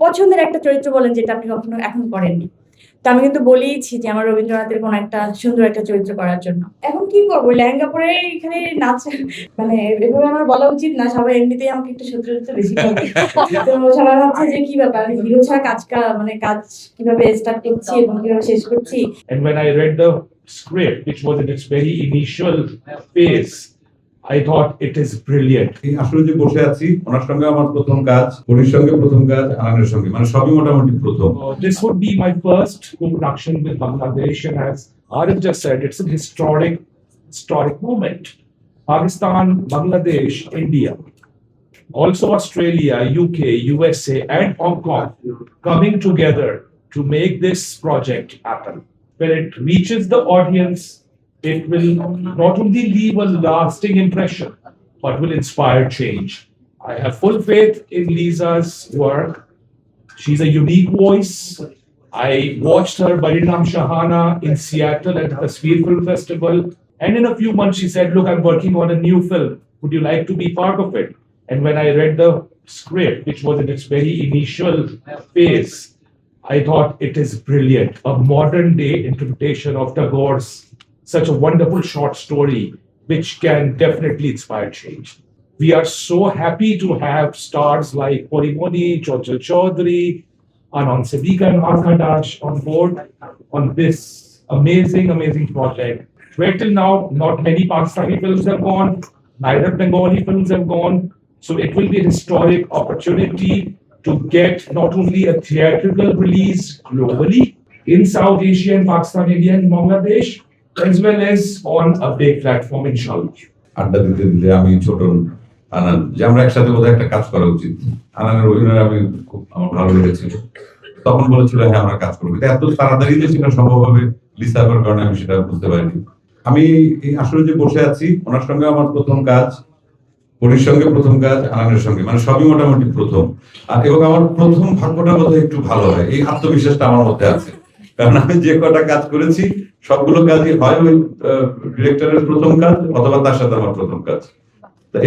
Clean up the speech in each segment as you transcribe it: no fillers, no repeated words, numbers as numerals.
পছন্দের একটা চরিত্র বলেন যেটা আপনি কখনো এখন করেননি। তো আমি কিন্তু বলেইছি যে আমার রবীন্দ্রনাথের কোনো একটা সুন্দর একটা চরিত্র করার জন্য। এখন কি করবো? লেহেঙ্গা পরে এখানে নাচ মানে এভাবে আমার বলা উচিত না। সবাই এমনিতেই আমাকে একটু সত্যি বেশি করে। তো সবাই ভাবছে যে কি ব্যাপার? আমি হিরো ছাড়া কাজ কিভাবে স্টার্ট করছি এবং কিভাবে শেষ করছি। And when I read the script, which was in its very initial phase, I thought it is brilliant. আসলে যে বসে আছি ওনার সঙ্গে আমার প্রথম কাজ, পরির সঙ্গে প্রথম কাজ, আনানের সঙ্গে মানে সবই মোটামুটি প্রথম। This would be my first co-production with Bangladesh, and as Arif just said, it's an historic moment. Pakistan, Bangladesh, India, also Australia, UK, USA, and Hong Kong coming together to make this project happen. When it reaches the audience, it will not only leave a lasting impression, but will inspire change. I have full faith in Lisa's work. She's a unique voice. I watched her Barinam Shahana in Seattle at the Tasveer Film Festival. And in a few months, she said, look, I'm working on a new film. Would you like to be part of it? And when I read the script, which was in its very initial phase, I thought it is brilliant. A modern day interpretation of Tagore's such a wonderful short story, which can definitely inspire change. We are so happy to have stars like Porimoni, Chorchal Chaudhary, Anand Siddiqui and Arka Dash on board on this amazing project. Where till now, not many Pakistani films have gone, neither Bengali films have gone. So it will be a historic opportunity to get not only a theatrical release globally in South Asia and Pakistan, India and Bangladesh, as well as on a big platform, inshallah. আড্ডা দিতে দিতে আমি ছোটন আনান যে আমরা একসাথে বোধহয় একটা কাজ করা উচিত। আনানের অভিনয় আমি খুব আমার ভালো লেগেছিল। তখন বলেছিল হ্যাঁ আমরা কাজ করবো, এত তাড়াতাড়ি যে সেটা সম্ভব হবে লিসার কারণে আমি সেটা বুঝতে পারিনি। আমি আসলে যে বসে আছি ওনার সঙ্গে আমার প্রথম কাজ, পরির সঙ্গে প্রথম কাজ, আনানের সঙ্গে মানে সবই মোটামুটি প্রথম। আর এবং আমার প্রথম ভাগ্যটা বোধহয় একটু ভালো হয়, এই আত্মবিশ্বাসটা আমার মধ্যে আছে। কারণ আমি যে কটা কাজ করেছি সবগুলো কাজই হয় ওই ডিরেক্টরের প্রথম কাজ অথবা তার সাথে আমার প্রথম কাজ।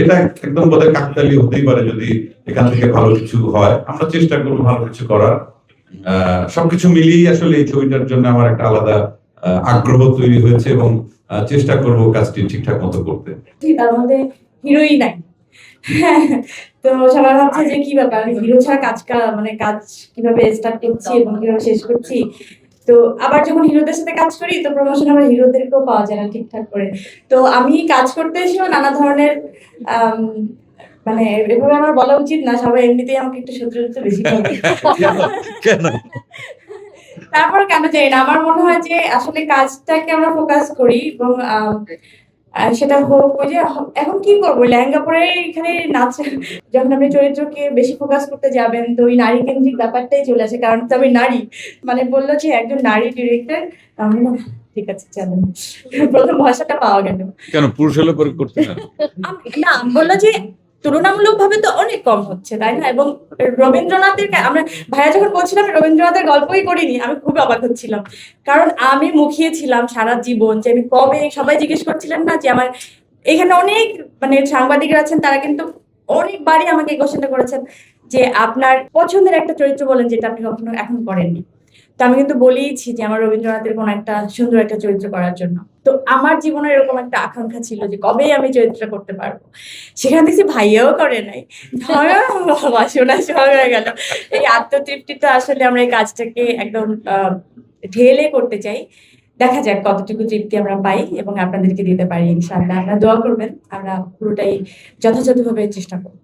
এটা একদম বোধহয় কাকতালীয় হতেই পারে যদি এখান থেকে ভালো কিছু হয়। আমরা চেষ্টা করবো ভালো কিছু করার। সবকিছু মিলিয়ে আসলে এই ছবিটার জন্য আমার একটা আলাদা আগ্রহ তৈরি হয়েছে এবং চেষ্টা করব কাজটি ঠিকঠাক মতো করতে। তার মধ্যে হিরোই নাই। তো সবাই ভাবছে যে কি ব্যাপার? আমি হিরো ছাড়া কাজ কিভাবে স্টার্ট করছি এবং কিভাবে শেষ করছি। তো আবার যখন হিরোদের সাথে কাজ করি তো প্রমোশন আবার হিরোদেরকেও পাওয়া যায় না ঠিকঠাক করে। তো আমি কাজ করতে এসেও নানা ধরনের মানে এভাবে আমার বলা উচিত না। সবাই এমনিতেই আমাকে একটু সত্যি বেশি করে। তারপর কেন জানি না, আমার মনে হয় যে আসলে কাজটাকে আমরা ফোকাস করি এবং সেটা হোক ওই যে এখন কি করবো? লেহেঙ্গা পরে এখানে নাচ যখন আপনি চরিত্রকে বেশি ফোকাস করতে যাবেন তো ওই নারী কেন্দ্রিক ব্যাপারটাই চলে আসে। কারণ তো আমি নারী, মানে বললো যে একজন নারী ডিরেক্টর, আমি না ঠিক আছে চলেন প্রথম ভাষাটা পাওয়া গেল। কেন পুরুষ হলে পরে করতে না বললো যে তুলনামূলক ভাবে তো অনেক কম হচ্ছে তাই না। এবং রবীন্দ্রনাথের আমরা ভাইয়া যখন বলছিলাম রবীন্দ্রনাথের গল্পই করিনি, আমি খুব অবাক হচ্ছিলাম। কারণ আমি মুখিয়েছিলাম সারা জীবন যে আমি কবে, সবাই জিজ্ঞেস করছিলেন না যে আমার এখানে অনেক মানে সাংবাদিকরা আছেন, তারা কিন্তু অনেকবারই আমাকে এই কোশ্চেনটা করেছেন যে আপনার পছন্দের একটা চরিত্র বলেন যেটা আপনি কখনো এখন করেননি। তো আমি কিন্তু বলেইছি যে আমার রবীন্দ্রনাথের কোনো একটা সুন্দর একটা চরিত্র করার জন্য। তো আমার জীবনে এরকম একটা আকাঙ্ক্ষা ছিল যে কবেই আমি চরিত্রটা করতে পারবো। সেখান থেকে ভাইয়াও করে নাই, বাবা শোনা সব হয়ে গেল। এই আত্মতৃপ্তিটা আসলে আমরা এই কাজটাকে একদম ঢেলে করতে চাই। দেখা যাক কতটুকু তৃপ্তি আমরা পাই এবং আপনাদেরকে দিতে পারি ইনশাআল্লাহ। আপনারা দোয়া করবেন, আমরা পুরোটাই যথাযথভাবে চেষ্টা করবো।